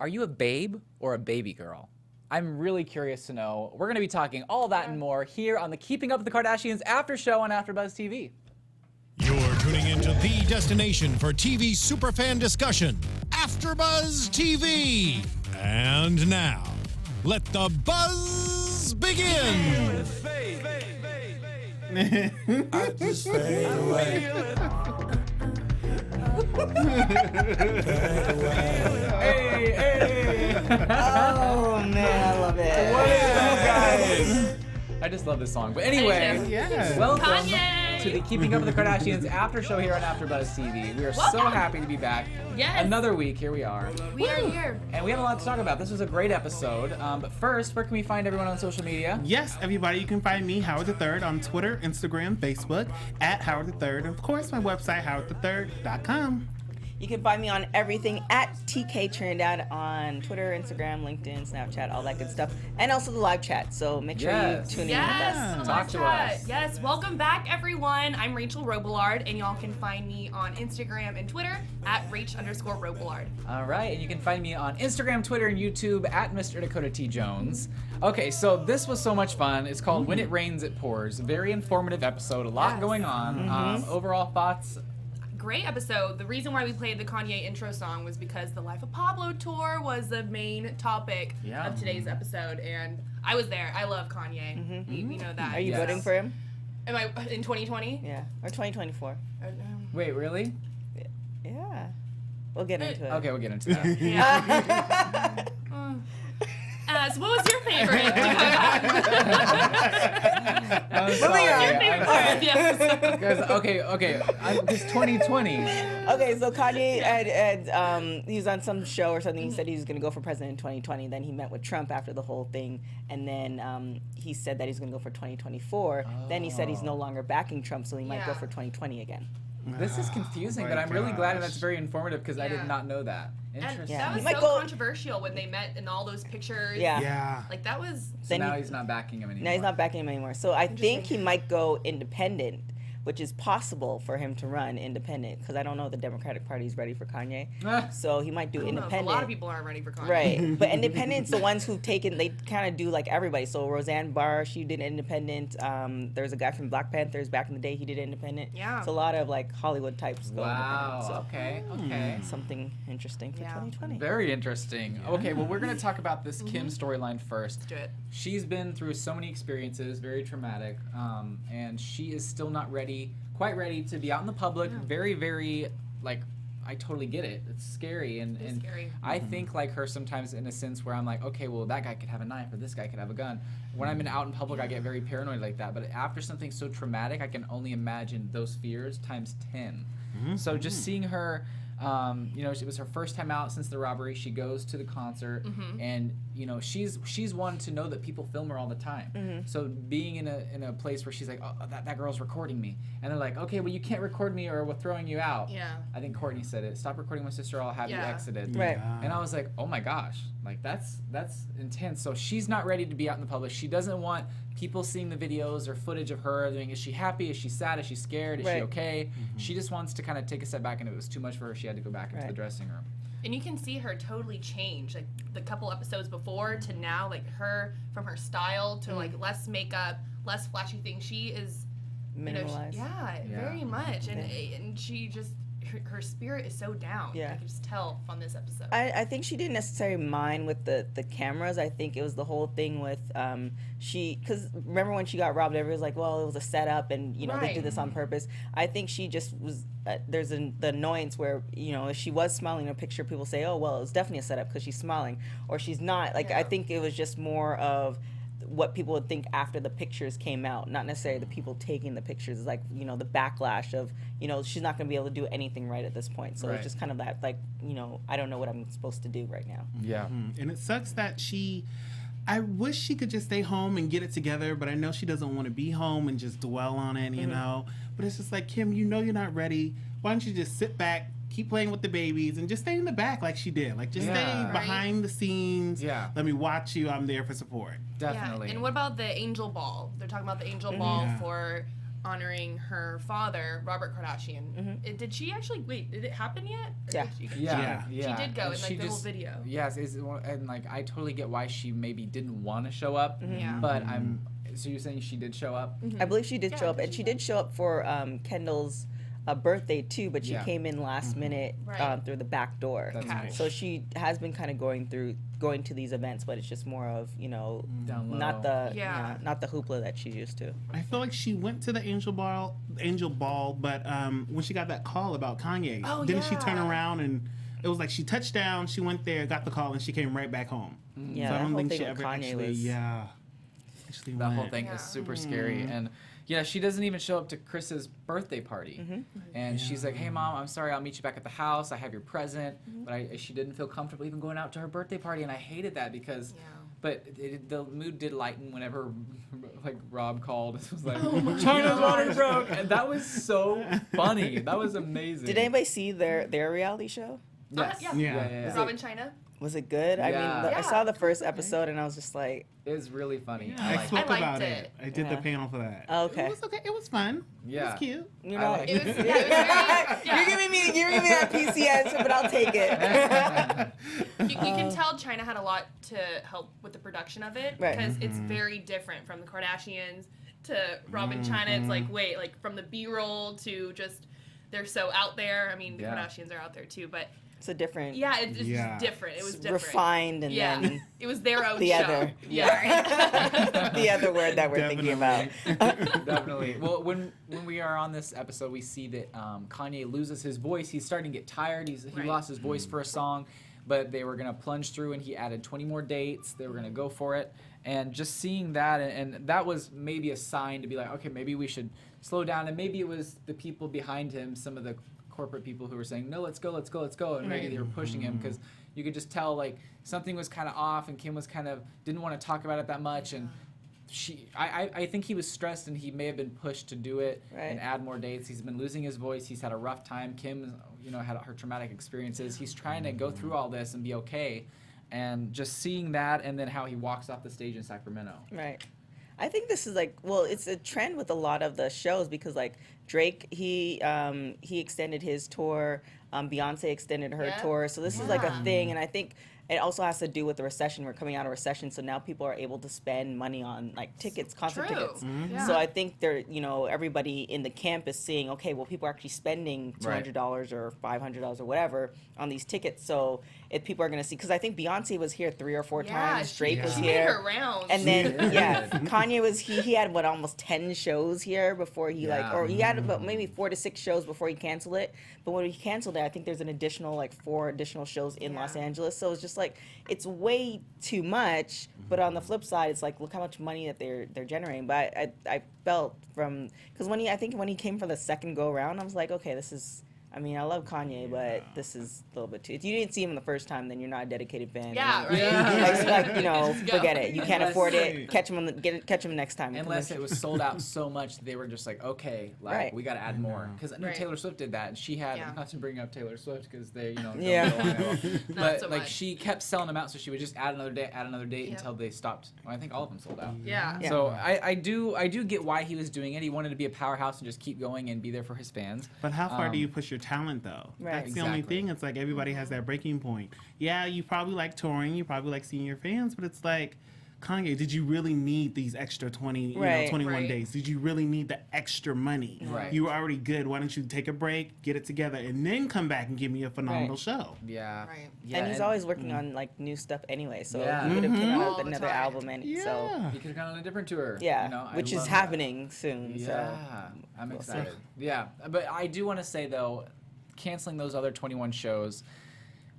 Are you a babe or a baby girl? I'm really curious to know. We're going to be talking all that and more here on the Keeping Up with the Kardashians after show on AfterBuzz TV. You're tuning into the destination for TV superfan discussion, AfterBuzz TV. And now, let the buzz begin. I just fade away. Hey! Oh man, I love it. What is up, guys? I just love this song. But anyway, welcome Kanye. to the Keeping Up with the Kardashians after show here on AfterBuzz TV. We are so happy to be back. Yes. Another week, here we are. We are here. And we have a lot to talk about. This was a great episode. But first, where can we find everyone on social media? Yes, everybody, you can find me, Howard III, on Twitter, Instagram, Facebook, at Howard III, and of course, my website, howardthird.com. You can find me on everything at TK Trinidad on Twitter, Instagram, LinkedIn, Snapchat, all that good stuff, and also the live chat. So make sure you tune in with us. Talk to us. Yes, welcome back, everyone. I'm Rachel Robillard, and y'all can find me on Instagram and Twitter at Rach_Robillard. All right, and you can find me on Instagram, Twitter, and YouTube at Mr. Dakota T Jones. Okay, so this was so much fun. It's called When It Rains, It Pours. Very informative episode. A lot going on. Overall thoughts? Great episode. The reason why we played the Kanye intro song was because the Life of Pablo tour was the main topic of today's episode, and I was there. I love Kanye. We know that. Are you voting for him? Am I in 2020? Yeah, or 2024? Wait, really? Yeah. We'll get into it. Okay, we'll get into that. Yeah. So what was your favorite? What was your favorite part of the episode? Guys, okay. It's 2020. Okay, so Kanye he was on some show or something. He said he was going to go for president in 2020. Then he met with Trump after the whole thing, and then he said that he's going to go for 2024. Then he said he's no longer backing Trump, so he might go for 2020 20 again. This is confusing, but I'm really glad, and that's very informative because I did not know that. Interesting. And that was so controversial when they met in all those pictures. Yeah. Like that was. So now he's not backing him anymore. Now he's not backing him anymore. So I think he might go independent, which is possible for him to run independent because I don't know if the Democratic Party is ready for Kanye. So he might do independent. A lot of people aren't ready for Kanye. Right. But independent's the ones who've taken, they kind of do like everybody. So Roseanne Barr, she did independent. There's a guy from Black Panthers back in the day, he did independent. Yeah. So a lot of like Hollywood types go independent. So Okay. something interesting for 2020. Very interesting. Okay, well, we're going to talk about this Kim storyline first. Let's do it. She's been through so many experiences, very traumatic, and she is still not quite ready to be out in the public. Very, very, like, I totally get it. It's scary. And scary. I think like her sometimes in a sense where I'm like, okay, well, that guy could have a knife or this guy could have a gun. When I'm out in public, I get very paranoid like that. But after something so traumatic, I can only imagine those fears times 10. So just seeing her, it was her first time out since the robbery. She goes to the concert, and she's one to know that people film her all the time. So being in a place where she's like, oh, that girl's recording me, and they're like, okay, well, you can't record me or we're throwing you out. Yeah. I think Courtney said it. Stop recording my sister. I'll have you exited. Right. And I was like, oh my gosh, like that's intense. So she's not ready to be out in the public. She doesn't want people seeing the videos or footage of her doing, is she happy? Is she sad? Is she scared? Is she okay? She just wants to kind of take a step back, and if it was too much for her, she had to go back into the dressing room. And you can see her totally change, like the couple episodes before to now, like her, from her style to like less makeup, less flashy things. She is Minimalized. Very much. And she just, her spirit is so down. Yeah. I can just tell from this episode. I think she didn't necessarily mind with the cameras. I think it was the whole thing with because remember when she got robbed, everybody was like, well, it was a setup and they did this on purpose. I think she just was there's the annoyance where if she was smiling in a picture, people say, oh well, it was definitely a setup because she's smiling, or she's not. Like I think it was just more of what people would think after the pictures came out, not necessarily the people taking the pictures. It's like, the backlash of, she's not going to be able to do anything right at this point. So it's just kind of that, like, I don't know what I'm supposed to do right now. Yeah. And it sucks that I wish she could just stay home and get it together, but I know she doesn't want to be home and just dwell on it, you know. But it's just like, Kim, you're not ready. Why don't you just sit back, keep playing with the babies, and just stay in the back like she did. Like, just stay behind the scenes. Yeah. Let me watch you. I'm there for support. Definitely. Yeah. And what about the angel ball? They're talking about the angel ball for honoring her father, Robert Kardashian. Did she actually did it happen yet? Or Yeah. did she, Yeah. She did go And in she like the whole just- video. Yes, and like I totally get why she maybe didn't want to show up. Yeah. But so you're saying she did show up? I believe she did Yeah, show up, did and she she did show up for Kendall's birthday too, but she Yeah. came in last minute Right. through the back door. That's nice. So she has been kind of going to these events, but it's just more of Down low. not the Yeah. not the hoopla that she's used to. I feel like she went to the Angel Ball, but when she got that call about Kanye, Oh, didn't she turn yeah. around and it was like she touched down, she went there, got the call, and she came right back home. Yeah, so I that don't whole think thing she with ever Kanye actually, was- actually That whole went. thing Yeah. is super scary. And yeah, she doesn't even show up to Chris's birthday party. And she's like, hey, Mom, I'm sorry, I'll meet you back at the house. I have your present. But she didn't feel comfortable even going out to her birthday party. And I hated that because, but the mood did lighten whenever like Rob called. It was like, China's water broke. And that was so funny. That was amazing. Did anybody see their reality show? Yes. Yeah. Yeah. Robin China. Was it good? I mean, Yeah. I saw the first episode and I was just like, It was really funny. I I spoke liked about it. it. I did the Yeah. panel for that. Okay. It was okay. It was fun. It Yeah. was cute. you I know, like It was, yeah, it was very, yeah. you're giving me that PC answer, but I'll take it. You can tell China had a lot to help with the production of it Right. because it's very different from the Kardashians to Robin China. It's like from the B-roll to just they're so out there. I mean, the Yeah. Kardashians are out there too, but It's a different, yeah, it's Yeah. just different. It was different. refined, and Yeah, then it was their own the show. other. Yeah. the other word that we're thinking about. Definitely. Well, when we are on this episode, we see that Kanye loses his voice. He's starting to get tired. He Right. lost his voice for a song, but they were gonna plunge through, and he added 20 more dates. They were gonna go for it, and just seeing that, and that was maybe a sign to be like, okay, maybe we should slow down, and maybe it was the people behind him, some of the corporate people who were saying, no, let's go, and maybe they were pushing him because you could just tell like something was kind of off, and Kim was kind of didn't want to talk about it that much, and I think he was stressed, and he may have been pushed to do it and Right. add more dates. He's been losing his voice. He's had a rough time. Kim, had her traumatic experiences. He's trying to go through all this and be okay, and just seeing that, and then how he walks off the stage in Sacramento. Right. I think this is it's a trend with a lot of the shows because Drake, he extended his tour, Beyonce extended her Yeah. tour, so this is like a thing, and I think it also has to do with the recession. We're coming out of recession, so now people are able to spend money on tickets, concert True. tickets. Yeah. So I think they're, everybody in the camp is seeing, okay, well, people are actually spending Right. $200 or $500 or whatever on these tickets. So if people are going to see, because I think Beyonce was here 3 or 4 times, Drake was she here. made her rounds. And then Kanye was he had almost 10 shows here before he he had about maybe 4 to 6 shows before he canceled it. But when he canceled it, I think there's an additional 4 additional shows in Los Angeles. So it's just it's way too much. But on the flip side, it's look how much money that they're generating. But I felt because when he came for the second go around, I was like, okay, this is. I mean, I love Kanye, but this is a little bit too. If you didn't see him the first time, then you're not a dedicated fan. Yeah, And- right. Yeah. go. forget it. You can't Unless- afford it. Catch him next time. Unless it was sold out so much, they were just like, okay, Right. we got to add more. Because I know Right. Taylor Swift did that, and she had Yeah. not to bring up Taylor Swift because they, don't Yeah. go on at all. But so like much. she kept selling them out, so she would just add another date until they stopped. Well, I think all of them sold out. Yeah. Yeah. So I do get why he was doing it. He wanted to be a powerhouse and just keep going and be there for his fans. But how far do you push your talent, though? Right. That's the only Exactly. thing. It's everybody has that breaking point. Yeah, you probably like touring, you probably like seeing your fans, but it's Kanye, did you really need these extra 21 Right. days? Did you really need the extra money? Right. You were already good. Why don't you take a break, get it together, and then come back and give me a phenomenal Right. show? Yeah. Right. Yeah, and he's always working on new stuff anyway. So Yeah. he could have came out All with the another time. album, and so He could have gone on a different tour. yeah, I which is love that. happening soon. Yeah, So I'm we'll see. excited. Yeah, but I do want to say though, canceling those other 21 shows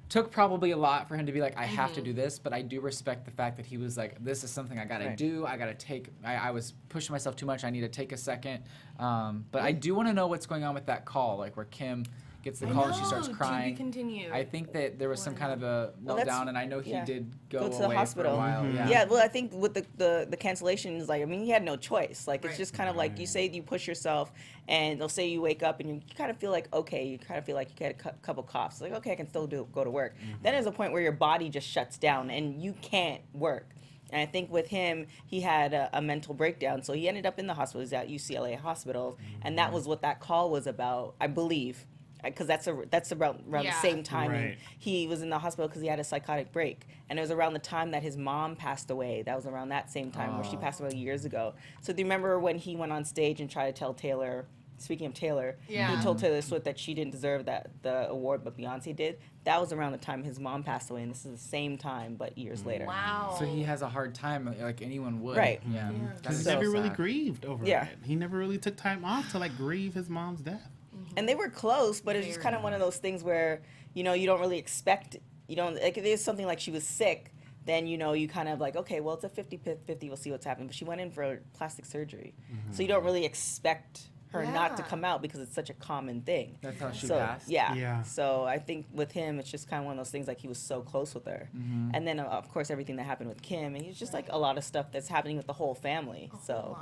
took probably a lot for him to be like, I have to do this, but I do respect the fact that he was like, this is something I gotta Right. do. I gotta take. I was pushing myself too much. I need to take a second. But I do want to know what's going on with that call, where Kim gets the call and she starts To be crying. continued. I think that there was some kind of a Well, that's- meltdown, and I know he yeah. did go Go to the away hospital. for a while. Yeah, well, I think with the cancellations, he had no choice. It's Right. just kind of you say you push yourself, and they'll say you wake up and you kind of feel okay. You kind of feel like you get a couple coughs. Okay, I can still go to work. Then there's a point where your body just shuts down and you can't work. And I think with him, he had a mental breakdown, so he ended up in the hospital. He's at UCLA hospital, and that was what that call was about, I believe, because that's around the same time. Right. He was in the hospital because he had a psychotic break, and it was around the time that his mom passed away. That was around that same time where she passed away years ago. So do you remember when he went on stage and tried to tell Taylor? Speaking of Taylor, he told Taylor Swift that she didn't deserve the award, but Beyonce did. That was around the time his mom passed away, and this is the same time, but years later. Wow. So he has a hard time, like anyone would. Right. Yeah. Because That's he never so really sad. grieved over Yeah. it. He never really took time off to like grieve his mom's death. And they were close, but it's just kind of one of those things where, you know, you don't really expect, you don't, like, if there's something like she was sick, then, you know, you kind of like, okay, well, it's a 50-50, we'll see what's happening. But she went in for plastic surgery. So you don't really expect her not to come out because it's such a common thing. That's how she So, passed. yeah. Yeah. So I think with him, it's just kind of one of those things, like he was so close with her. And then, of course, everything that happened with Kim. And it's just like a lot of stuff that's happening with the whole family. So.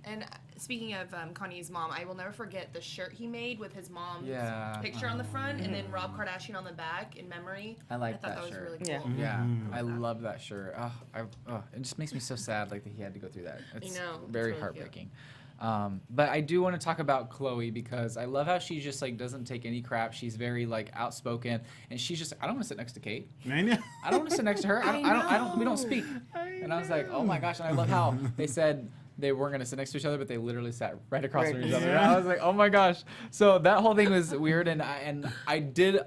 And speaking of Kanye's mom, I will never forget the shirt he made with his mom's Yeah. picture on the front and then Rob Kardashian on the back in memory. I like thought that that was shirt. really cool. Yeah. Yeah, I love that shirt. It just makes me so sad, like that he had to go through that. It's know, it's very really heartbreaking. But I do want to talk about Chloe because I love how she just like doesn't take any crap. She's very like outspoken, and she's just I don't want to sit next to Kate. I know. I don't want to sit next to her. I don't. We don't speak. And I was like, oh my gosh! And I love how they said they weren't going to sit next to each other, but they literally sat right across from each other. And I was like, oh my gosh. So that whole thing was weird, and I did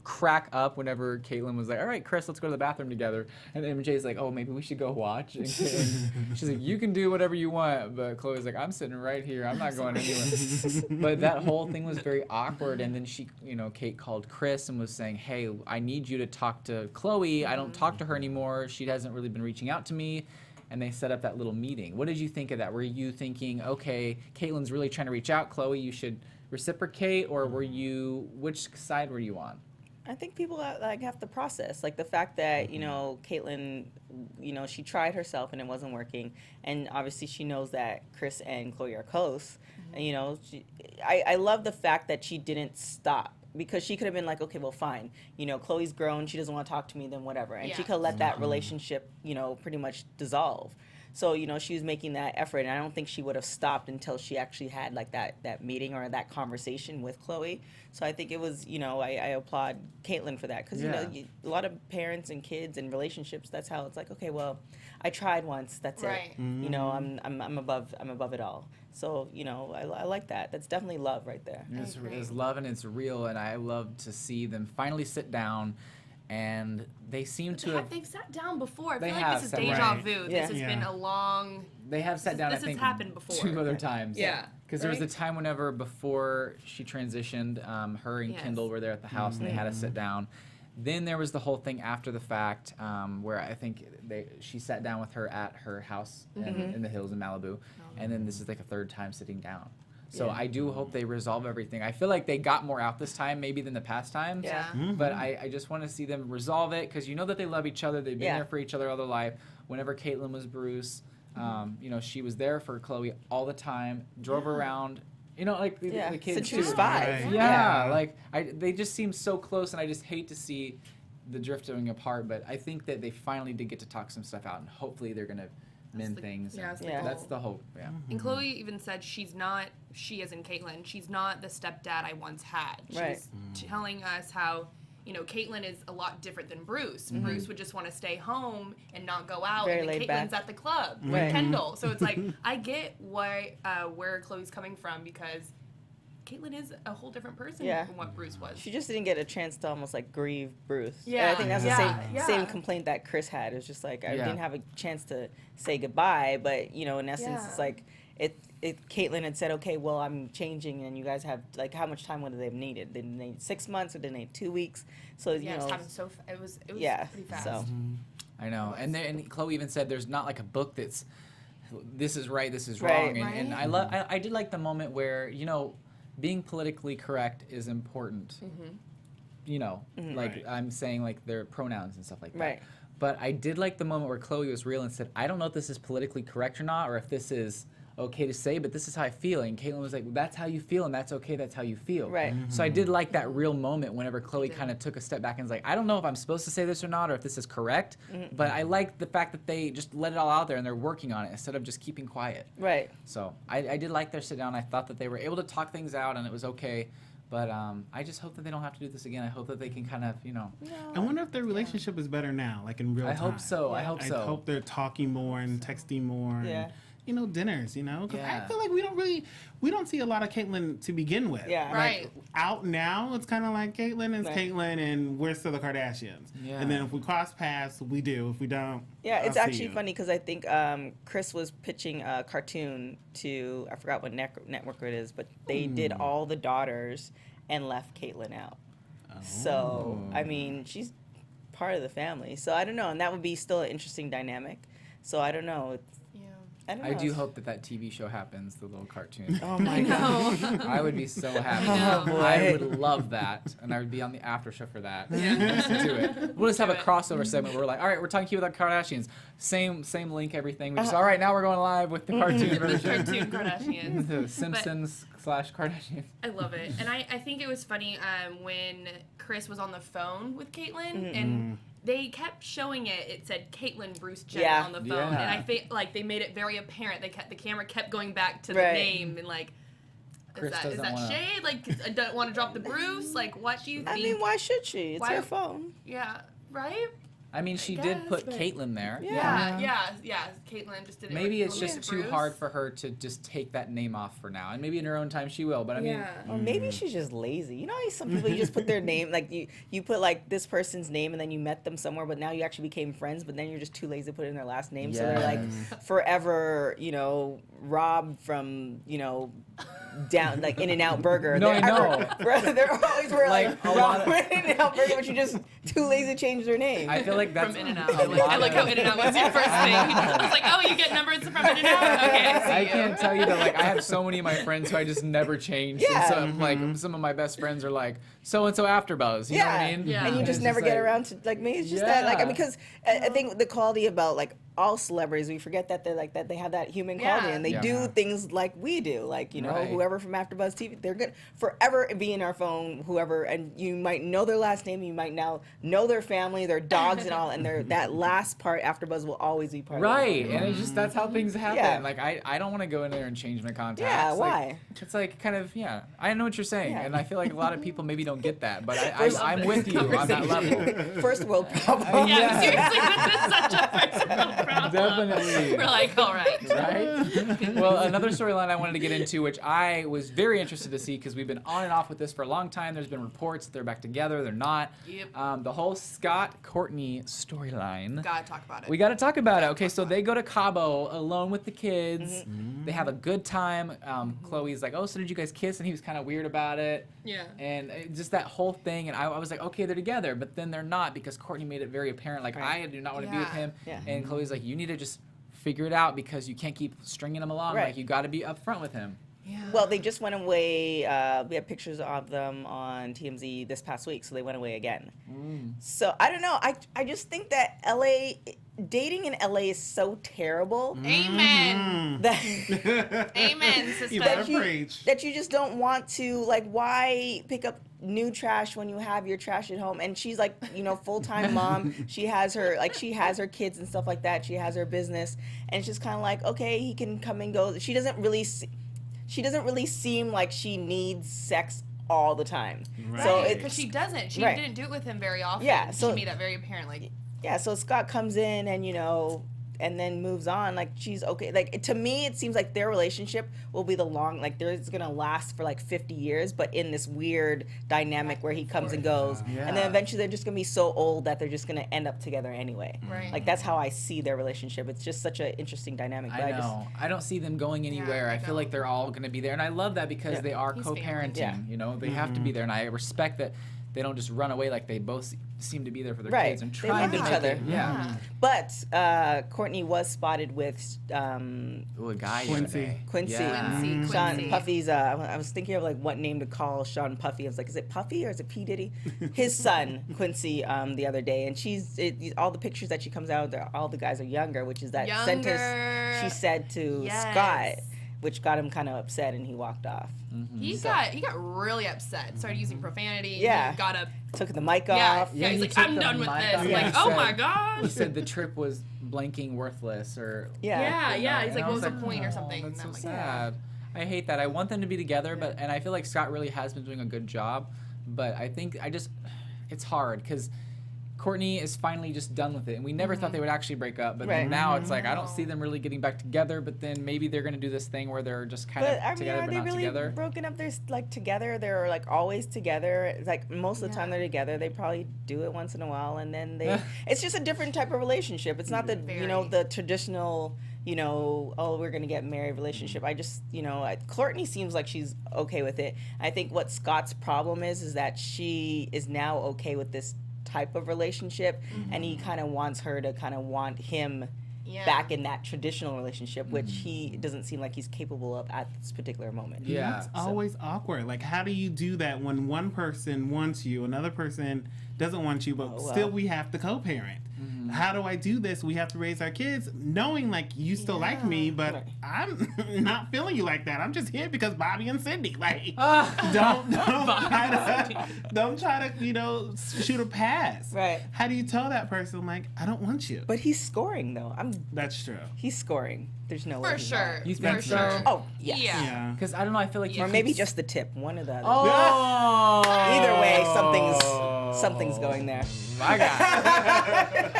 crack up whenever Caitlyn was like, all right, Chris, let's go to the bathroom together. And MJ's like, oh, maybe we should go watch. And she's like, you can do whatever you want. But Chloe's like, I'm sitting right here. I'm not going anywhere. But that whole thing was very awkward. And then Kate called Chris and was saying, hey, I need you to talk to Chloe. I don't talk to her anymore. She hasn't really been reaching out to me. And they set up that little meeting. What did you think of that? Were you thinking, okay, Caitlyn's really trying to reach out, Chloe, you should reciprocate, or which side were you on? I think people like have to process, like the fact that Caitlyn, she tried herself and it wasn't working, and obviously she knows that Chris and Chloe are close, and I love the fact that she didn't stop. Because she could have been like, okay, well, fine. Chloe's grown. She doesn't want to talk to me, then whatever. And she could let that relationship, pretty much dissolve. So, she was making that effort. And I don't think she would have stopped until she actually had, like, that meeting or that conversation with Chloe. So I think it was, I applaud Caitlyn for that. Because, a lot of parents and kids and relationships, that's how it's like, okay, well, I tried once. That's it. I'm above it all. So, I like that. That's definitely love right there. It's love and it's real, and I love to see them finally sit down, and they seem to have... They've sat down before. I They feel have like this is sat deja down. vu. Yeah. This has been a long... They have sat down, This I think, has happened before. 2 other times. Yeah. Because there was a time whenever before she transitioned, her and Kendall were there at the house, and they had to sit down. Then there was the whole thing after the fact, where I think she sat down with her at her house in the hills in Malibu, and then this is like a 3rd time sitting down. So I do hope they resolve everything. I feel like they got more out this time maybe than the past times. Yeah. But I just want to see them resolve it because you know that they love each other. They've been there for each other all their life. Whenever Caitlyn was Bruce, she was there for Chloe all the time, drove her around. Like the kids since she was too. 5. Right. Yeah, they just seem so close, and I just hate to see the drifting apart. But I think that they finally did get to talk some stuff out, and hopefully they're gonna mend things. that's the That's goal. the hope. Yeah. And Chloe even said she as in Caitlyn, she's not the stepdad I once had. Right. She's telling us how, Caitlyn is a lot different than Bruce. Bruce would just want to stay home and not go out, Very and then laid Caitlyn's back. at the club Right. with Kendall. So it's like, I get where Chloe's coming from because Caitlyn is a whole different person from what Bruce was. She just didn't get a chance to almost like grieve Bruce. Yeah. And I think that's the Yeah. same complaint that Chris had. It was just like I didn't have a chance to say goodbye, but in essence it's like Caitlyn had said, okay, well, I'm changing, and you guys have like how much time would they have needed? Did they need 6 months or did they need 2 weeks? So It was happening so it was pretty fast. So I know, and Chloe even said there's not like a book that's this is right, this is Right. wrong, and I did like the moment where being politically correct is important. Like I'm saying like their pronouns and stuff like that. Right. But I did like the moment where Chloe was real and said, I don't know if this is politically correct or not, or if this is okay to say, but this is how I feel. And Caitlyn was like, well, that's how you feel, and that's okay, that's how you feel. Right. So I did like that real moment whenever Chloe kind of took a step back and was like, I don't know if I'm supposed to say this or not, or if this is correct, but I like the fact that they just let it all out there and they're working on it instead of just keeping quiet. Right. So I did like their sit down. I thought that they were able to talk things out and it was okay. But I just hope that they don't have to do this again. I hope that they can kind of, I wonder if their relationship is better now, like in real time. I hope so. I hope so. I hope they're talking more and texting more. Yeah. And, dinners, because Yeah. I feel like we don't see a lot of Caitlyn to begin with. Yeah. Like, Right. out now, it's kind of like Caitlyn is Right. Caitlyn and we're still the Kardashians. Yeah. And then if we cross paths, we do. If we don't, Yeah, it's I'll see actually you. funny because I think Chris was pitching a cartoon to, I forgot what network it is, but they did all the daughters and left Caitlyn out. So, I mean, she's part of the family. So I don't know. And that would be still an interesting dynamic. So I don't know. I don't know. I do hope that TV show happens, the little cartoon. Oh my God. I would be so happy. know. Oh, boy. I would love that, and I would be on the after show for that. Listen to it. We'll just have a crossover segment where we're like, all right, we're talking here with the Kardashians. Same link, everything. We just, all right, now we're going live with the cartoon version. Cartoon Kardashians. The Simpsons / Kardashians. I love it. And I think it was funny when Chris was on the phone with Caitlyn and they kept showing it. It said Caitlyn Bruce Jenner on the phone. Yeah. And I think like they made it very apparent. The camera kept going back to the Right. name and like, Chris is doesn't that wanna- shade? Like, I don't want to drop the Bruce. Like, what do you think? I mean, why should she? It's Why- her phone. Yeah, right? I mean, she guess, did put but- Caitlyn there. Yeah. Caitlyn just didn't. Maybe it's want just to too Bruce. hard for her to just take that name off for now. And maybe in her own time she will. But I mean, Or maybe she's just lazy. You know how some people, you just put their name, like you put like this person's name and then you met them somewhere, but now you actually became friends, but then you're just too lazy to put in their last name. So they're like forever, robbed from, down, like In-N-Out Burger. No, I know. They're always were like a lot of- In-N-Out Burger, but you just too lazy to change their name. I feel like that's From In-N-Out. a lot I like how of- In-N-Out was your first thing. It's like, oh, you get numbers from In-N-Out? Okay, I see I you. can't tell you that, like, I have so many of my friends who I just never change. Yeah. And so, like, some of my best friends are like, so-and-so AfterBuzz. You know what I mean? Yeah. And you And just it's never get like- around to, like, me, it's just that, like, Yeah. because I think the quality about, like, all celebrities, we forget that they're like that, they have that human quality, Yeah. and they Yeah. do things like we do, like, Right. whoever from AfterBuzz TV, they're gonna forever be in our phone, whoever, and you might know their last name, you might now know their family, their dogs and all, and that last part, AfterBuzz will always be part Right. of And it's just, that's how things happen. Yeah. Like, I don't want to go in there and change my contacts. Yeah, Like, why? It's like kind of, I know what you're saying. Yeah. And I feel like a lot of people maybe don't get that. But First- I'm with you on that level. First world problem. Yeah, seriously, this is such a personal problem. Definitely. We're like, all right. Right? Well, another storyline I wanted to get into, which I was very interested to see because we've been on and off with this for a long time. There's been reports that they're back together, they're not. Yep. The whole Scott-Courtney storyline. Gotta talk about it. We got to talk about it. Okay, so they go to Cabo alone with the kids. Mm-hmm. They have a good time. Chloe's like, oh, so did you guys kiss? And he was kind of weird about it. Yeah. And just that whole thing. And I was like, okay, they're together. But then they're not because Courtney made it very apparent, like, Right. I do not want to be with Yeah. him. Yeah. And Chloe's like, you need to just figure it out because you can't keep stringing him along. Right. Like, you got to be upfront with him. Yeah. Well, they just went away. We have pictures of them on TMZ this past week, so they went away again. So I don't know. I just think that dating in LA is so terrible Amen. that Amen, sister. You better preach. that you just don't want to, like, why pick up new trash when you have your trash at home? And she's like, full-time mom. She has her kids and stuff like that. She has her business, and it's just kind of like, okay, he can come and go. She doesn't really seem like she needs sex all the time. Right. So Right, it's because she doesn't. She Right. didn't do it with him very often. Yeah, so- she made that very apparent. Like, yeah, so Scott comes in and and then moves on. Like, she's okay. Like, to me, it seems like their relationship will be it's gonna last for like 50 years, but in this weird dynamic where he comes and goes, Yeah. and then eventually they're just gonna be so old that they're just gonna end up together anyway. Right. Like, that's how I see their relationship. It's just such an interesting dynamic. But I know. I don't see them going anywhere. I I feel like don't. they're all going to be there. And I love that because Yeah. they are He's family. co-parenting. Yeah. They have to be there. And I respect that they don't just run away. Like, they both seem to be there for their Right. kids and They trying love to each make other. it. Yeah. But Courtney was spotted with Ooh, a guy Quincy. yesterday. Quincy. Yeah. Quincy. Sean Puffy's. I was thinking of like what name to call Sean Puffy. I was like, is it Puffy or is it P Diddy? His son Quincy. The other day, and all the pictures that she comes out, all the guys are younger, which is that sentence Younger. she said to Yes. Scott. which got him kind of upset, and he walked off. He got really upset. Started using profanity. Yeah. He got Took the mic Yeah, off. yeah. He's he like, took I'm the done with mic this. off. Like, Yeah, he oh said- my gosh. He said the trip was blanking worthless, or Yeah. He's And like, I what was the like, point or "Oh, something? That's And so I'm like, sad. I hate that. I want them to be together, and I feel like Scott really has been doing a good job. But I think it's hard because Courtney is finally just done with it, and we never thought they would actually break up. But Right. now it's like I don't see them really getting back together. But then maybe they're gonna do this thing where they're just kind But of I mean, together are but they not really together. broken up? They're like together. They're like always together. It's like most of the time Yeah. they're together. They probably do it once in a while, and then they. It's just a different type of relationship. It's not the Very. the traditional oh, we're gonna get married relationship. I just Courtney seems like she's okay with it. I think what Scott's problem is that she is now okay with this type of relationship, and he kind of wants her to kind of want him Yeah. back in that traditional relationship, which he doesn't seem like he's capable of at this particular moment. Yeah. That's always awkward. Like, how do you do that when one person wants you, another person doesn't want you, but still we have to co-parent? How do I do this? We have to raise our kids knowing, like, you still like me, but Right. I'm not feeling you like that. I'm just here because Bobby and Cindy. Like, don't try to shoot a pass. Right. How do you tell that person, like, I don't want you? But he's scoring though. That's true. He's scoring. There's no way. For he's sure. You think For so? sure. not. Oh yes. Yeah. Yeah. Because I don't know. I feel like he Or maybe keeps- just the tip. One or the other. Oh. Either way, something's going there. My God.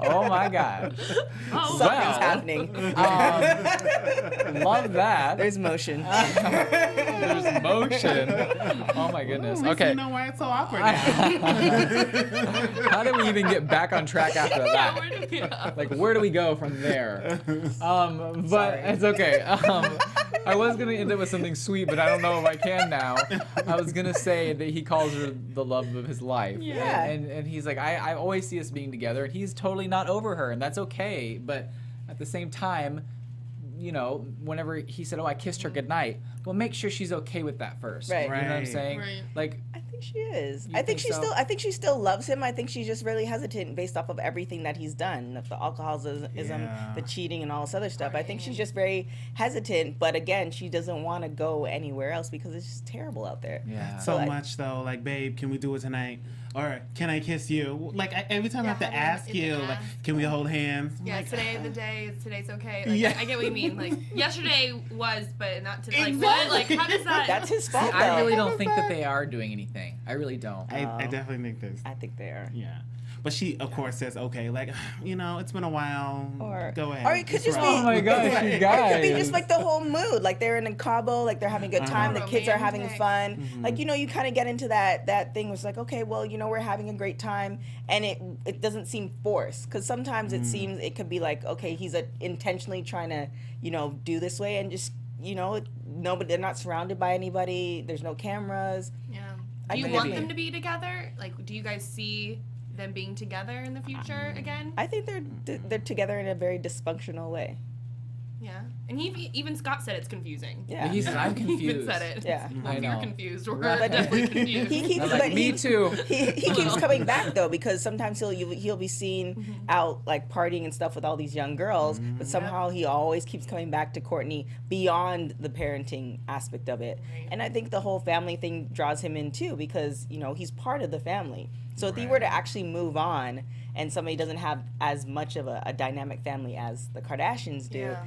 Oh my God. Oh, Something's Well. happening. Love that. There's motion. There's motion. Oh my goodness. Okay. You know why it's so awkward now. How did we even get back on track after that? where do we go? Like, where do we go from there? But Sorry. it's okay. I was gonna end it with something sweet, but I don't know if I can now. I was gonna say that he calls her the love of his life. Yeah. And he's like, I always see us being together, and he's totally not over her, and that's okay. But at the same time, whenever he said, "Oh, I kissed her goodnight," well, make sure she's okay with that first. Right. You know what I'm Right. saying? Right. Like, I think she is. You I think think she so? still. I think she still loves him. I think she's just really hesitant based off of everything that he's done, the alcoholism, Yeah. the cheating, and all this other stuff. I think she's just very hesitant. But again, she doesn't want to go anywhere else because it's just terrible out there. yeah. So Like- much though, like, babe, can we do it tonight? Or can I kiss you? Like, every time I have to having ask to you, ask. like, can we hold hands? I'm Yeah, like, today's okay. Like, Yeah. I get what you mean. Like, yesterday was, but not today. Like, Exactly. what? Like, how does that? That's his fault. I really though. don't think that they are doing anything. I really don't. I definitely think there's, I think they are. yeah. But she, of course, says, okay, like, it's been a while. Or Go ahead. Or it could It's just be. rough. Oh my gosh, you It could be guys. just like the whole mood. Like they're in Cabo, like they're having a good time. The kids are having Romantic. fun. Mm-hmm. Like you kind of get into that thing. Was like, okay, well, we're having a great time, and it doesn't seem forced. Because sometimes Mm. it seems it could be like, okay, he's intentionally trying to do this way, and just nobody. They're not surrounded by anybody. There's no cameras. Yeah. I Do you think want it'd be- them to be together? Like, do you guys see them being together in the future again? I think they're together in a very dysfunctional way. Yeah. And even Scott said it's confusing. Yeah. He said, "I'm He confused." even said it. Yeah. I If know. you're confused. We're Right. definitely confused. He keeps, I'm like, but me too. He keeps Well. coming back though, because sometimes he'll be seen out like partying and stuff with all these young girls, but somehow he always keeps coming back to Courtney beyond the parenting aspect of it. Right. And I think the whole family thing draws him in too, because he's part of the family. So if he were Right. to actually move on and somebody doesn't have as much of a dynamic family as the Kardashians do, Yeah.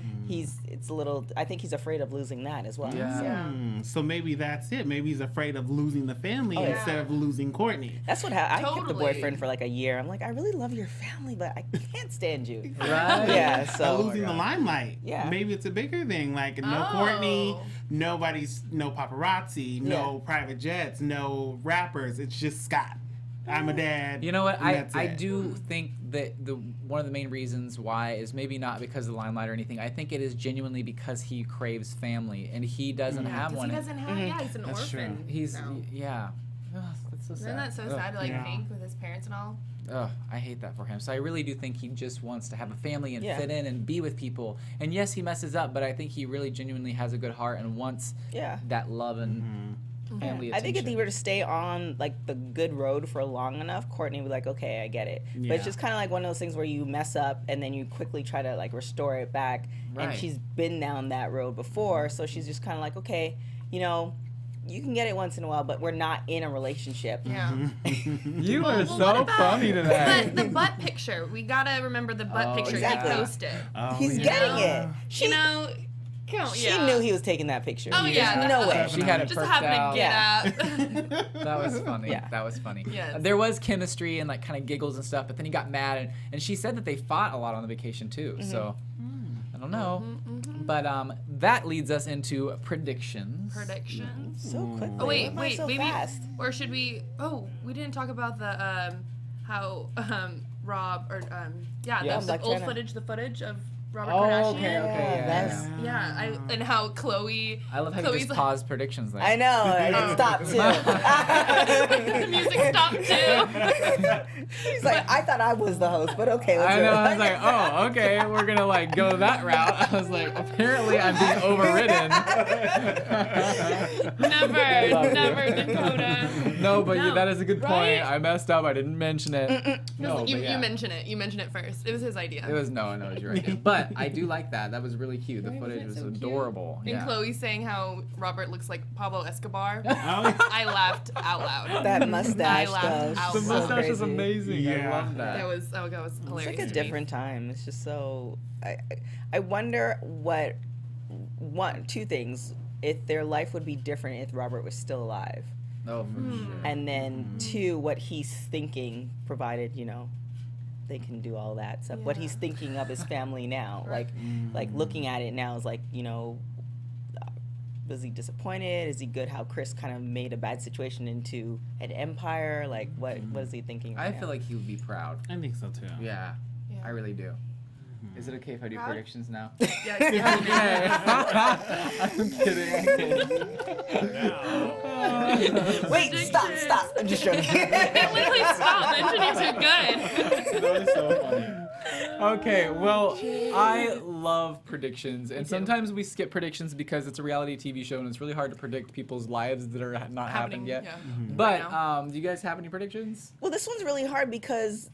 I think he's afraid of losing that as well. Yeah. Yeah. So maybe that's it. Maybe he's afraid of losing the family Oh, yeah. instead of losing Courtney. That's what I kept the Totally. boyfriend for like a year. I'm like, I really love your family, but I can't stand you. Right? Yeah, Of so losing the limelight. Yeah. Maybe it's a bigger thing. Like no Oh. Courtney, no paparazzi, no Yeah. private jets, no rappers. It's just Scott. I'm a dad. You know what? and that's I it. do think that one of the main reasons why is maybe not because of the limelight or anything. I think it is genuinely because he craves family and he doesn't have Because one. he doesn't have, yeah, he's an That's true. orphan. He's now. yeah. Ugh, that's so sad. Isn't that so Ugh. sad to like Yeah. think with his parents and all? Ugh, I hate that for him. So I really do think he just wants to have a family and Yeah. fit in and be with people. And yes, he messes up, but I think he really genuinely has a good heart and wants yeah. that love and family attention. I think if he were to stay on like the good road for long enough, Courtney would be like, okay, I get it. But it's just kind of like one of those things where you mess up and then you quickly try to like restore it back. Right. And she's been down that road before, so she's just kind of like, okay, you know, you can get it once in a while, but we're not in a relationship. Yeah. You are Well, so what about funny today. the butt picture. We gotta remember the butt picture exactly. he posted. Oh, He's yeah. getting it. You know, She knew he was taking that picture. Oh, yeah. There's no way. She had it Just perked happened out. to get up. That was funny. Yeah. That was funny. Yes. There was chemistry and like kind of giggles and stuff, but then he got mad and she said that they fought a lot on the vacation too. So I don't know. But that leads us into predictions. Predictions. So quickly. Oh wait, Why so maybe, fast? or should we? Oh, we didn't talk about the how Rob or Yeah, the Blac old Chyna. footage, the footage of Robert Oh, Kardashian. okay, okay, that's- Yeah, and how Chloe. I love how you Chloe's just like- paused predictions there. I know. I stopped too. The music stopped too. He's like, I thought I was the host, but okay, let's I do know. it. I was like, oh, okay, we're gonna like go that route. I was like, apparently I'm being overridden. Never, Dakota. No, but No, that is a good point. right? I messed up. I didn't mention it. No, you, but yeah. you mention it. You mention it first. It was his idea. It was no, it was your idea. But I do like that. That was really cute. The Right, footage wasn't was it so cute? adorable. And Yeah. Chloe saying how Robert looks like Pablo Escobar. Oh, yeah. I laughed out loud. That mustache, I laughed though. out The loud. so mustache is crazy. amazing. I Yeah. love that. That was hilarious. It's like a to me. different time. It's just so. I wonder two things. If their life would be different if Robert was still alive, Oh, for sure. and then two, what he's thinking, provided they can do all that stuff. What Yeah. he's thinking of his family now, Right. like looking at it now is like was he disappointed? Is he good? How Chris kind of made a bad situation into an empire? Like what is he thinking? I Right feel now? like he would be proud. I think so too. Yeah, Yeah. I really do. Is it okay if I do Proud? predictions now? Yeah, yeah. I'm kidding. Wait, stop! I'm just joking. Literally stop. Engineers are good. That was so funny. Okay, well, I love predictions, and sometimes we skip predictions because it's a reality TV show and it's really hard to predict people's lives that are not happening yet. Yeah. But Right now. do you guys have any predictions? Well, this one's really hard because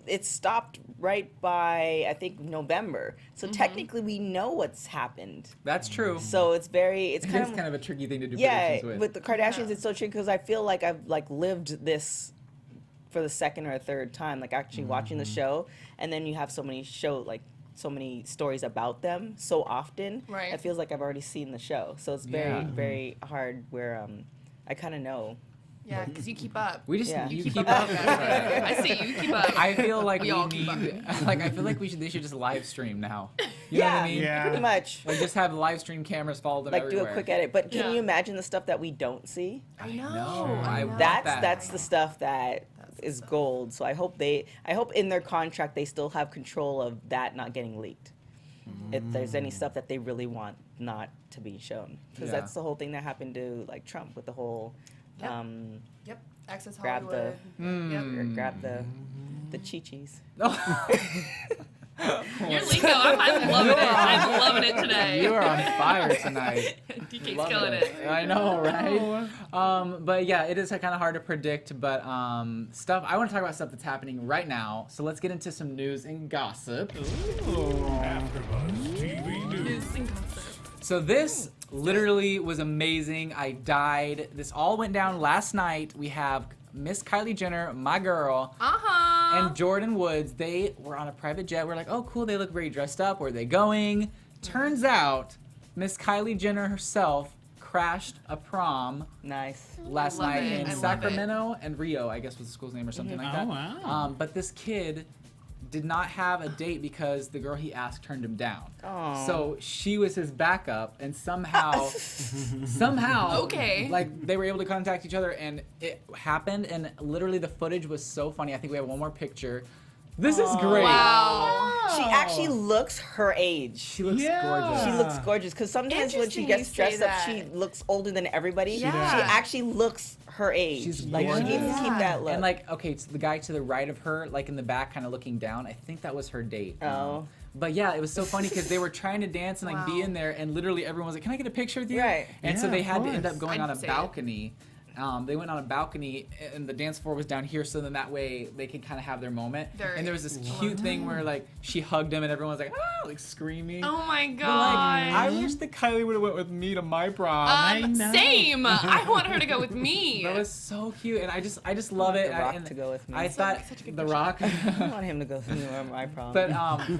it stopped right by I think November. So technically we know what's happened. That's true. So it's It's kind kind of a tricky thing to do yeah, predictions with. with the Kardashians it's so tricky because I feel like I've like lived this for the second or third time, like actually watching the show, and then you have so many so many stories about them so often. Right. It feels like I've already seen the show. So it's Yeah. very hard where I kind of know. Yeah, because you keep up. We just Yeah. you keep keep up. up. That's I see you keep up. I feel like we all keep need, up. like I feel like they should just live stream now. You know what I mean? Yeah. Pretty much. Like just have live stream cameras follow them Like everywhere. do a quick edit. But can Yeah. you imagine the stuff that we don't see? I know. I know. want That's that. that's the stuff that is gold. So I hope in their contract they still have control of that not getting leaked. If there's any stuff that they really want not to be shown, because Yeah. that's the whole thing that happened to like Trump with the whole Yep. Yep. Access grab Hollywood. grab the chi-chis. Your lingo, I'm loving it. I'm loving it today. You are on fire tonight. DK's Love killing it. I know, right? But yeah, it is kind of hard to predict. But stuff. I want to talk about stuff that's happening right now. So let's get into some news and gossip. AfterBuzz TV News. News and gossip. So this literally was amazing. I died. This all went down last night. We have Miss Kylie Jenner, my girl, and Jordan Woods. They were on a private jet. We're like, oh, cool. They look very dressed up. Where are they going? Turns out, Miss Kylie Jenner herself crashed a prom Nice. last Love night it. in I love Sacramento and Rio, I guess was the school's name or something like that. Oh, wow. But this kid did not have a date because the girl he asked turned him down. Aw. So she was his backup, and somehow, Okay. like they were able to contact each other, and it happened. And literally, the footage was so funny. I think we have one more picture. This is great. Wow. She actually looks her age. She looks Yeah. gorgeous. She looks gorgeous because sometimes when she Interesting gets you dressed say up, that. she looks older than everybody. Yeah. She actually looks her age. She's like she needs to gorgeous. keep that look. And like, okay, it's the guy to the right of her, like in the back, kind of looking down. I think that was her date. Oh. But yeah, it was so funny because they were trying to dance and like be Wow. in there, and literally everyone was like, "Can I get a picture with you?" Right. And so Yeah, they of had to end course. up going I'd on a say it. balcony. They went on a balcony, and the dance floor was down here, so then that way they could kind of have their moment. And there was this cute thing where like she hugged him, and everyone was like, "Ah!" like screaming. Oh my But, god. like, I wish that Kylie would have went with me to my prom. know. Same. I want her to go with me. That was so cute, and I just love it. The Rock and to go with me. I thought such a good The picture. Rock. I want him to go to my prom. But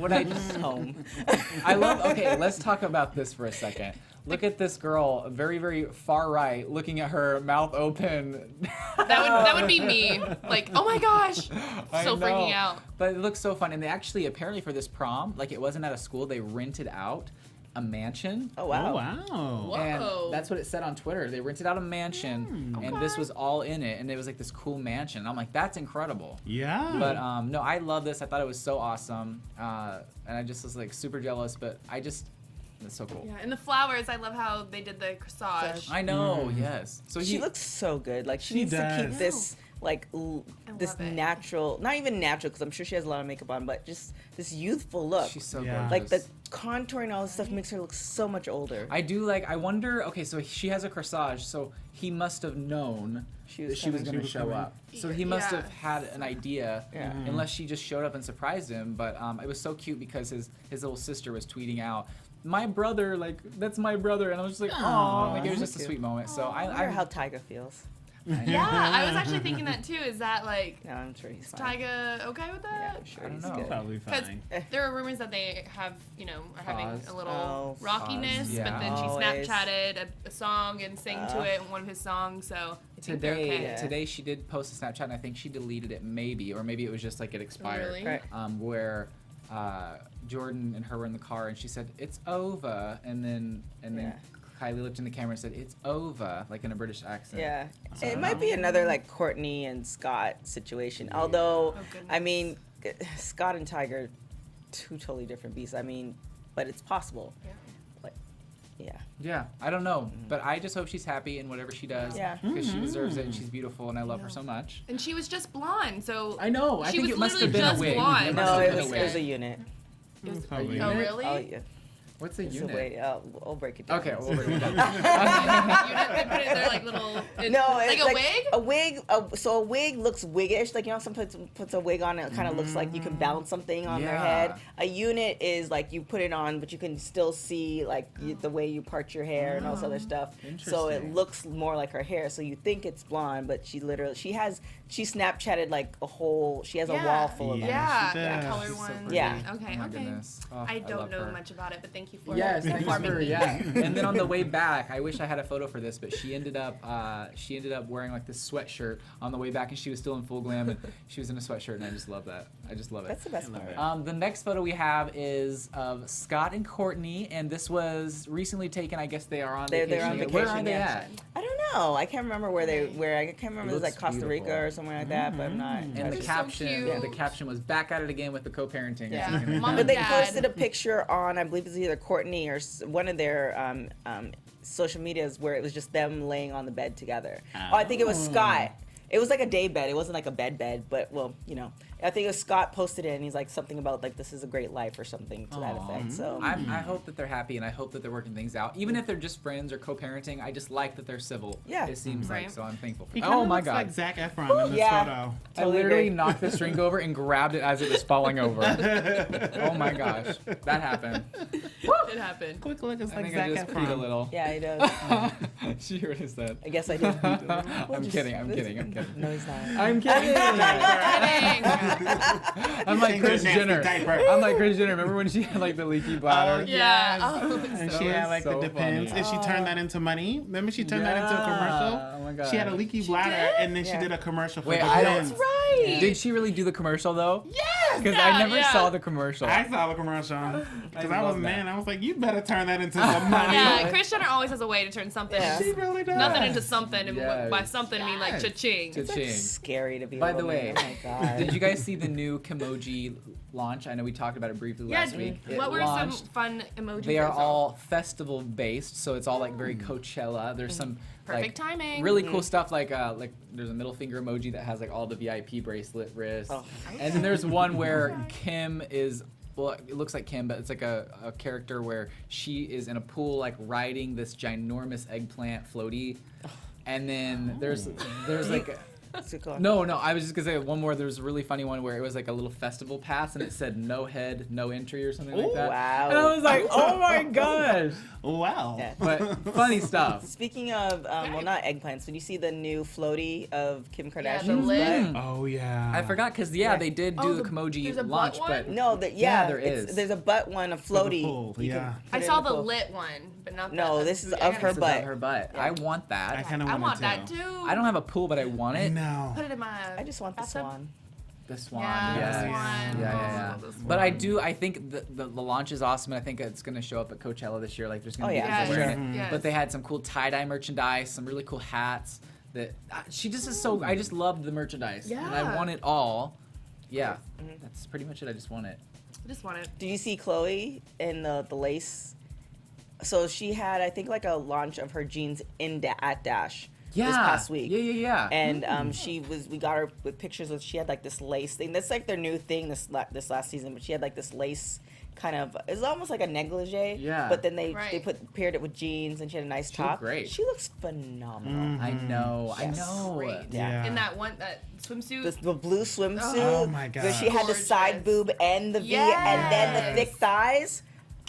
what I home. I love. Okay, let's talk about this for a second. Look at this girl, very very far right, looking at her mouth open. That would be me. Like, oh my gosh. I So freaking know. out. But it looks so fun, and they actually apparently for this prom, like it wasn't at a school, they rented out a mansion. Oh wow. Oh, wow. Whoa. And that's what it said on Twitter. They rented out a mansion, and this was all in it, and it was like this cool mansion. I'm like, that's incredible. Yeah. But no, I love this. I thought it was so awesome, and I just was like super jealous. But it's so cool. Yeah, and the flowers, I love how they did the corsage. I know. Yes. So She looks so good. Like she She needs to does. keep this like this love it. natural, not even natural because I'm sure she has a lot of makeup on, but just this youthful look. She's so Yeah. gorgeous. like the contouring and all this stuff makes her look so much older. I do like. I wonder. Okay, so she has a corsage, so he must have known She that was she was coming. going to She show was up. So he must Yeah. have had an idea, Yeah. unless she just showed up and surprised him. But it was so cute because his little sister was tweeting out, "My brother, like that's my brother," and I was just like, "Oh," like it was just a Cute. sweet moment. So I I wonder how Tyga feels. Yeah, I was actually thinking that too. Is that like Yeah, I'm sure he's fine. Tyga okay with Yeah, that? I'm sure I don't he's know. good. Probably Because fine. there are rumors that they have, are having Pause. a little Oh, rockiness, pause, yeah. but then she Always. Snapchatted a song and sang to it in one of his songs. So I think they're today okay. Yeah. today she did post a Snapchat, and I think she deleted it maybe, or maybe it was just like it expired. Really? Right. Where Jordan and her were in the car, and she said it's over, and then Yeah. Kylie looked in the camera and said it's over, like in a British accent. Yeah, So I it don't might know. be another like Courtney and Scott situation. Although, Oh, goodness. I mean, Scott and Tiger, two totally different beasts. I mean, but it's possible. Yeah. Like, yeah. Yeah, I don't know, but I just hope she's happy in whatever she does. Yeah. Because she deserves it, and she's beautiful, and I love her so much. And she was just blonde, so I know. I She think was it must have literally been a just wig. blonde. It No, must have it been was, a it was a wig. unit. it was, Probably. oh unit? really? Oh, yeah. What's a It's a unit? wig. I'll break it down. Okay, we'll bring it down. They put it there like little. No, like it's a wig. A wig. So a wig looks wiggish. Like sometimes puts a wig on and it kind of looks like you can balance something on their Yeah. head. A unit is like you put it on, but you can still see like the way you part your hair and all this other stuff. So it Interesting. looks more like her hair. So you think it's blonde, but she Snapchatted like a whole. She has a wall full of them. Yeah, she yeah, does. color She's so ones. pretty. Yeah. Okay, Oh my okay. goodness. Oh, I don't love know her. much about it, but thank you for Yes, thanks informing for me. yeah. And then on the way back, I wish I had a photo for this, but she ended up wearing like this sweatshirt on the way back, and she was still in full glam, and she was in a sweatshirt, and I just love that. I just love it. That's the best part. The next photo we have is of Scott and Courtney, and this was recently taken. I guess they are on They're vacation. on together. Where are vacation, they yeah. at? I don't know. I can't remember where I can't remember. It was looks like Costa Rica beautiful. or somewhere like that, but I'm not. And They're the so caption, cute. the caption was back at it again with the co-parenting. Yeah. It's gonna- Mom But and they Dad. posted a picture on, I believe it's either Courtney or one of their social medias where it was just them laying on the bed together. Oh, I think it was Scott. It was like a day bed. It wasn't like a bed, but well, I think it was Scott posted it and he's like something about like this is a great life or something to that Aw. effect. So I hope that they're happy, and I hope that they're working things out. Even if they're just friends or co-parenting, I just like that they're civil. Yeah. It seems like, Right. so I'm thankful for He that. kinda Oh my looks god. like Zac Efron in this yeah. photo. I Totally literally agree. knocked this drink over and grabbed it as it was falling over. Oh my gosh. That happened. It happened. Quick look, it's I like think I Zac just peed a Efron. little. yeah, he does. She already said. I guess I did. I'm kidding. I'm kidding. No, he's not. I'm kidding. Kidding. I'm like Change your Kris nasty Jenner. diaper. I'm like Kris Jenner. Remember when she had like the leaky bladder? Yeah. Yes. Oh, And That she had was like so the Depends, funny. and she turned that into money. Remember she turned that into a commercial? Oh my god. She had a leaky bladder, did? and then she Yeah. did a commercial for Wait, I don't- Depends. right. Did she really do the commercial though? Yes! Because I never saw the commercial. I saw the commercial because I was love man. that. I was like, you better turn that into some money. Yeah, Kris Jenner always has a way to turn something She really does. nothing into something, and Yes. by something I mean like Yes. cha-ching. Cha-ching. Scary to be. By a the woman. way, oh my god. did you guys see the new Kimoji launch? I know we talked about it briefly Yeah, last week. It what were launched. some fun emojis? They are they saw? all festival based, so it's all like very Coachella. There's some Perfect like timing. really cool stuff like there's a middle finger emoji that has like all the VIP bracelet wrists, and then there's one where Kim is. Well, it looks like Kim, but it's like a character where she is in a pool, like riding this ginormous eggplant floaty, and then there's like. No, I was just gonna say one more. There's a really funny one where it was like a little festival pass and it said no head, no entry or something like that. Wow. And I was like, oh my gosh. Wow. Yeah. But funny stuff. Speaking of, well, not eggplants. Did you see the new floaty of Kim Yeah, Kardashian? the lid. Oh yeah. I forgot because they did do the there's Kimoji a launch, butt but one? No, there is. There's a butt one, a floaty. pool, You can yeah. put I it saw in the pool. lit one, but not No, that. this is I of gotta her This is see- butt. of her butt. Yeah. I want that. I kind of I want want it that too. too. I don't have a pool, but I want it. No. Put it in my. I just want the bathtub. swan. The swan. Yeah, yes. the swan. Yeah. Oh, the swan. But I think the launch is awesome, and I think it's going to show up at Coachella this year. Like, there's going to Oh, be yeah, people for wearing sure. it. Yes. But they had some cool tie-dye merchandise, some really cool hats. That she just is so. I just loved the merchandise, and I Yeah. want it all. Yeah, that's pretty much it. I just want it. I just want it. Did you see Chloe in the lace? So she had, I think, like a launch of her jeans at Dash Yeah. this past week. Yeah. And we got her with pictures of, she had like this lace thing. That's like their new thing this last season. But she had like this lace kind of, it's almost like a negligee. Yeah. But then they Right. paired it with jeans, and she had a nice She looked top. great. She looks phenomenal. I know. I Yes. know. Great. Yeah. In that swimsuit. The blue swimsuit. Oh my That God. she had the side Gorgeous. boob and the V, and then the thick Yes. thighs.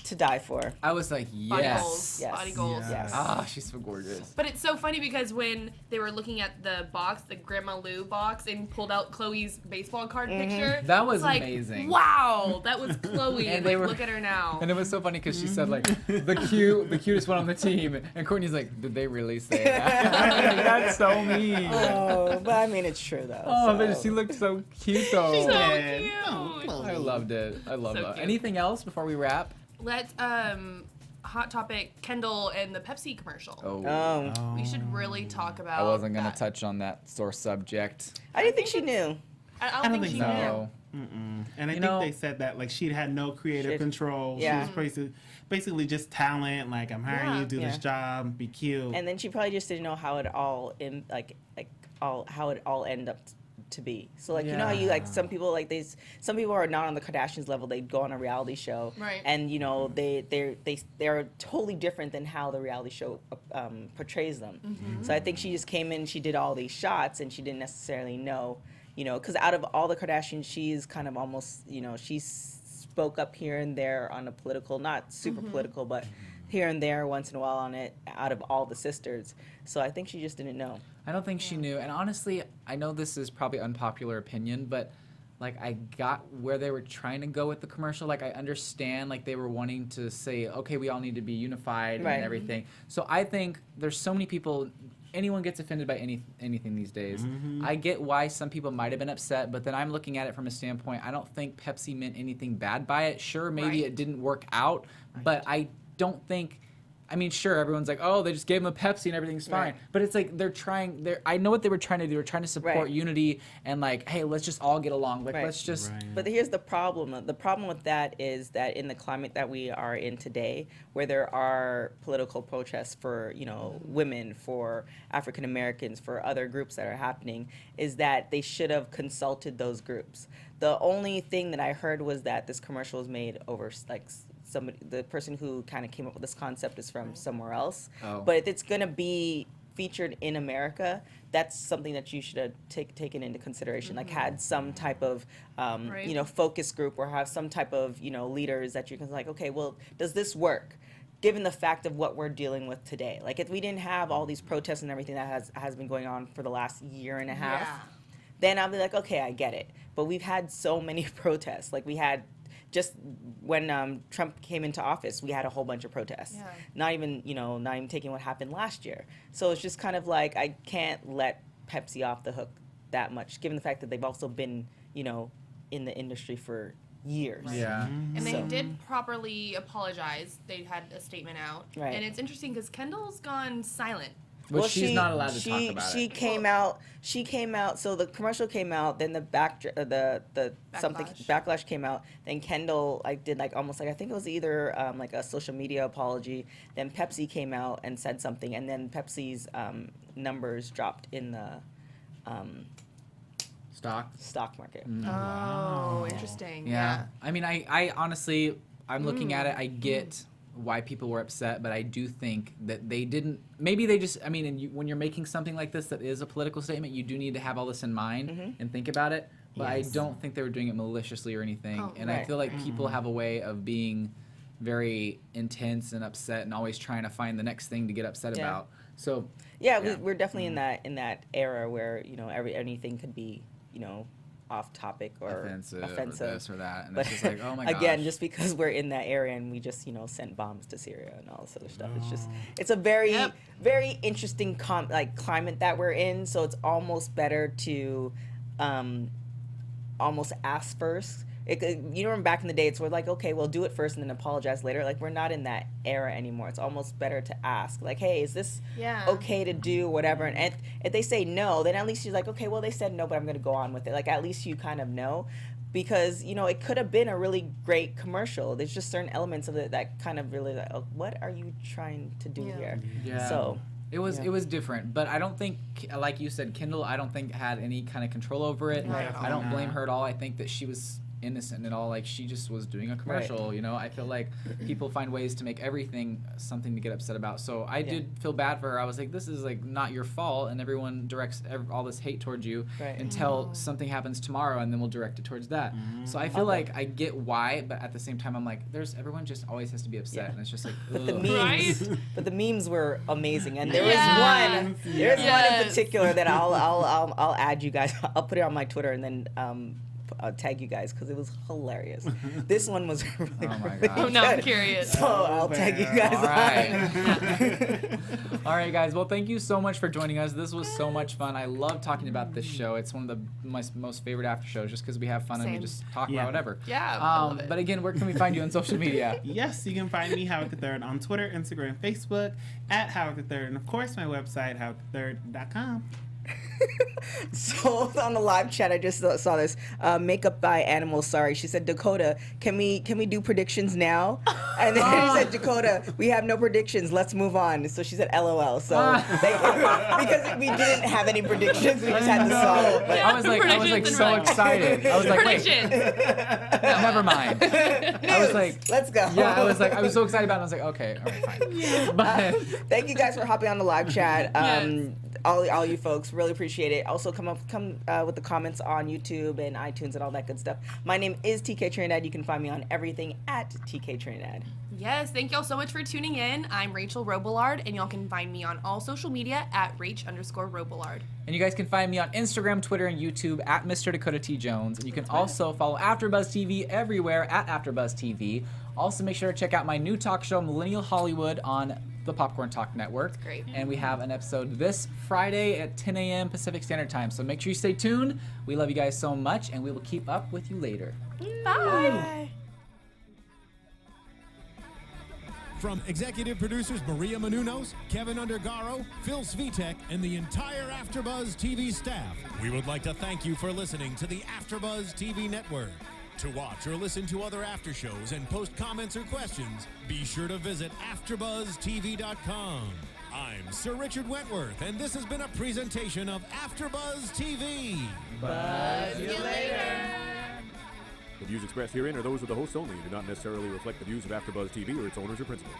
To die for. I was like, Body yes. goals. Yes. Body goals. Yes. Ah, she's so gorgeous. But it's so funny because when they were looking at the box, the Grandma Lou box, and pulled out Chloe's baseball card picture, That was it's like, amazing. Wow, that was Chloe. And and they like, were- look at her now. And it was so funny because she said like the cutest one on the team, and Courtney's like, did they really say that? That's so mean. Oh, but I mean, it's true though. Oh, but so. she looked so cute though. so Yeah. cute. Oh, I loved it. I love So that. cute. Anything else before we wrap? Let's hot topic Kendall and the Pepsi commercial. Oh, We should really talk about. I wasn't gonna that. touch on that sore subject. I didn't think she knew. I don't think she knew. No. And I You think know- they said that like she had no creative Shit. control. Yeah. She was basically just talent. Like, I'm hiring Yeah. you to do this Yeah. job, be cute. And then she probably just didn't know how it all how it all ended up to be. So like you know how you like some people are not on the Kardashians level. They go on a reality show, Right. And you know they're totally different than how the reality show portrays them. So I think she just came in, she did all these shots, and she didn't necessarily know, you know, because out of all the Kardashians, she's kind of almost, you know, she spoke up here and there on a political, not super political, but here and there once in a while on it out of all the sisters. So I think she just didn't know. I don't think she knew. And honestly, I know this is probably unpopular opinion, but like I got where they were trying to go with the commercial. Like I understand like they were wanting to say, okay, we all need to be unified Right. and everything. So I think there's so many people, anyone gets offended by anything these days. I get why some people might have been upset, but then I'm looking at it from a standpoint, I don't think Pepsi meant anything bad by it. Sure, maybe Right. it didn't work out, but I don't think, I mean, sure, everyone's like, oh, they just gave him a Pepsi and everything's fine. Right. But it's like I know what they were trying to do. They were trying to support Right. unity and like, hey, let's just all get along. Like, Right. let's just, Right. But here's the problem. The problem with that is that in the climate that we are in today, where there are political protests for, you know, women, for African Americans, for other groups that are happening, is that they should have consulted those groups. The only thing that I heard was that this commercial was made over like somebody, the person who kind of came up with this concept is from somewhere else. Oh. But if it's going to be featured in America, that's something that you should have taken into consideration. Like had some type of, Right. you know, focus group, or have some type of, you know, leaders that you can like, okay, well, does this work? Given the fact of what we're dealing with today. Like if we didn't have all these protests and everything that has been going on for the last year and a half, Yeah. then I'll be like, okay, I get it. But we've had so many protests. Like we had just when Trump came into office, we had a whole bunch of protests. Yeah. Not even taking what happened last year. So it's just kind of like I can't let Pepsi off the hook that much, given the fact that they've also been, you know, in the industry for years. Yeah. And they So- did properly apologize. They had a statement out. Right. And it's interesting because Kendall's gone silent. But she's not allowed to talk about she it. came out. She came out. So the commercial came out. Then the backlash came out. Then Kendall did almost I think it was either like a social media apology. Then Pepsi came out and said something. And then Pepsi's numbers dropped in the stock market. Oh, interesting. Yeah. I mean, I honestly, I'm looking at it. I get why people were upset, but I do think that they didn't. Maybe they just. I mean, when you're making something like this that is a political statement, you do need to have all this in mind and think about it. But I don't think they were doing it maliciously or anything. Oh, and I feel like people have a way of being very intense and upset and always trying to find the next thing to get upset about. So we're definitely in that era where anything could be off topic or offensive. Or this or that, and but it's just like, oh my gosh. again, just because we're in that area and we just sent bombs to Syria and all this other stuff, it's a very very interesting climate that we're in. So it's almost better to almost ask first. Remember back in the day, it's we're okay, we'll do it first and then apologize later. We're not in that era anymore. It's almost better to ask, hey, is this okay to do, whatever. And if they say no, then at least you're okay, well, they said no, but I'm going to go on with it. At least you kind of know, because it could have been a really great commercial. There's just certain elements of it that kind of really what are you trying to do here? Yeah. So it was different, but I don't think, like you said, Kendall, I don't think had any kind of control over it. I don't blame her at all. I think that she was innocent at all. She just was doing a commercial. I feel like people find ways to make everything something to get upset about. So I did feel bad for her. I was like, this is not your fault, and everyone directs all this hate towards you until something happens tomorrow, and then we'll direct it towards that. So I feel like I get why, but at the same time I'm like, everyone just always has to be upset, and it's just but the ugh. memes, but the memes were amazing, and there was one in particular that I'll add you guys. I'll put it on my Twitter and then I'll tag you guys because it was hilarious. This one was really, really gosh. Oh, no, I'm good. curious. So I'll tag you guys All on. right. All right, guys. Well, thank you so much for joining us. This was so much fun. I love talking about this show. It's one of my most favorite after shows just because we have fun and we Same. just talk about whatever. Yeah, I love it. But again, where can we find you on social media? Yes, you can find me, Howard the Third, on Twitter, Instagram, Facebook, at Howard the Third, and of course my website, howardthethird.com. So on the live chat, I just saw this makeup by Animal. Sorry, she said, Dakota, can we do predictions now? And then she said, Dakota, we have no predictions. Let's move on. So she said, LOL. So because we didn't have any predictions, we just had the song. But I was like so excited. I was like, wait, never mind. I was like, let's go. Yeah, I was so excited about it. I was like, okay, all right, fine. But thank you guys for hopping on the live chat. All you folks, really appreciate it. Also, come with the comments on YouTube and iTunes and all that good stuff. My name is TK Trinidad. You can find me on everything at TK Trinidad. Yes, thank y'all so much for tuning in. I'm Rachel Robillard, and y'all can find me on all social media at Rach_Robillard. And you guys can find me on Instagram, Twitter, and YouTube at Mr. Dakota T. Jones. And you can also follow AfterBuzz TV everywhere at AfterBuzz TV. Also, make sure to check out my new talk show, Millennial Hollywood, on the Popcorn Talk Network. That's great. And we have an episode this Friday at 10 a.m. Pacific Standard Time. So make sure you stay tuned. We love you guys so much, and we will keep up with you later. Bye. From executive producers Maria Menounos, Kevin Undergaro, Phil Svitek, and the entire AfterBuzz TV staff, we would like to thank you for listening to the AfterBuzz TV network. To watch or listen to other after shows and post comments or questions, be sure to visit AfterBuzzTV.com. I'm Sir Richard Wentworth, and this has been a presentation of AfterBuzz TV. Buzz you later. The views expressed herein are those of the hosts only and do not necessarily reflect the views of AfterBuzz TV or its owners or principals.